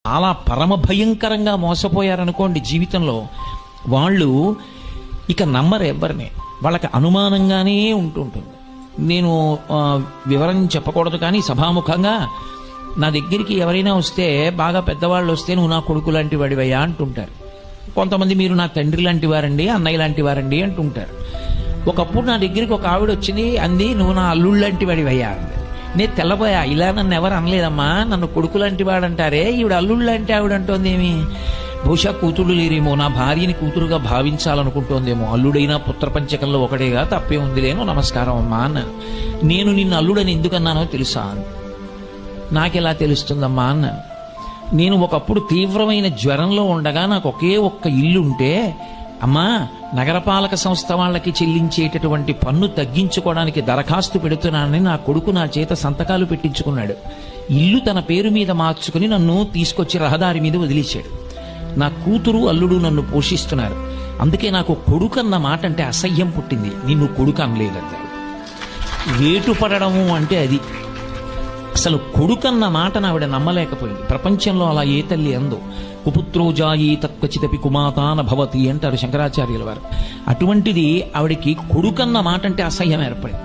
చాలా పరమ భయంకరంగా మోసపోయారనుకోండి జీవితంలో, వాళ్ళు ఇక నమ్మరు ఎవరిని. వాళ్ళకి అనుమానంగానే ఉంటుంటుంది. నేను వివరం చెప్పకూడదు కానీ సభాముఖంగా నా దగ్గరికి ఎవరైనా వస్తే, బాగా పెద్దవాళ్ళు వస్తే, నువ్వు నా కొడుకు లాంటి వాడివయ్యా అంటుంటారు. కొంతమంది మీరు నా తండ్రి లాంటి వారండి, అన్నయ్య లాంటి వారండి అంటుంటారు. ఒకప్పుడు నా దగ్గరికి ఒక ఆవిడ వచ్చింది, అంది నువ్వు నా అల్లుళ్ళు లాంటి వాడివయ్యా అంది. నేను తెల్లబోయా, ఇలా నన్ను ఎవరు అనలేదమ్మా, నన్ను కొడుకు లాంటి వాడంటారే, ఈవిడ అల్లుళ్ళు లాంటి ఆవిడ అంటోందేమి, బహుశా కూతుళ్ళు లేరేమో, నా భార్యని కూతురుగా భావించాలనుకుంటోందేమో, అల్లుడైనా పుత్రపంచకంలో ఒకటేగా, తప్పే ఉంది లేను, నమస్కారం అమ్మా అన్నాను. నేను నిన్ను అల్లుడని ఎందుకన్నానో తెలుసా? నాకెలా తెలుస్తుందమ్మా అన్నాను. నేను ఒకప్పుడు తీవ్రమైన జ్వరంలో ఉండగా నాకు ఒకే ఒక్క ఇల్లు ఉంటే, అమ్మా నగరపాలక సంస్థ వాళ్ళకి చెల్లించేటటువంటి పన్ను తగ్గించుకోవడానికి దరఖాస్తు పెడుతున్నానని నా కొడుకు నా చేత సంతకాలు పెట్టించుకున్నాడు. ఇల్లు తన పేరు మీద మార్చుకుని నన్ను తీసుకొచ్చి రహదారి మీద వదిలేశాడు. నా కూతురు అల్లుడు నన్ను పోషిస్తున్నారు. అందుకే నాకు కొడుకు అన్న మాట అంటే అసహ్యం పుట్టింది. నిన్ను కొడుకు అనలేదన్నారు. వేటు పడడము అంటే అది. అసలు కొడుకన్న మాటను ఆవిడ నమ్మలేకపోయింది. ప్రపంచంలో అలా ఏ తల్లి అందో. కుపుత్రోజాయి తత్వచితపి కుమాతాన భవతి అంటారు శంకరాచార్యుల వారు. అటువంటిది ఆవిడికి కొడుకన్న మాట అంటే అసహ్యం ఏర్పడింది.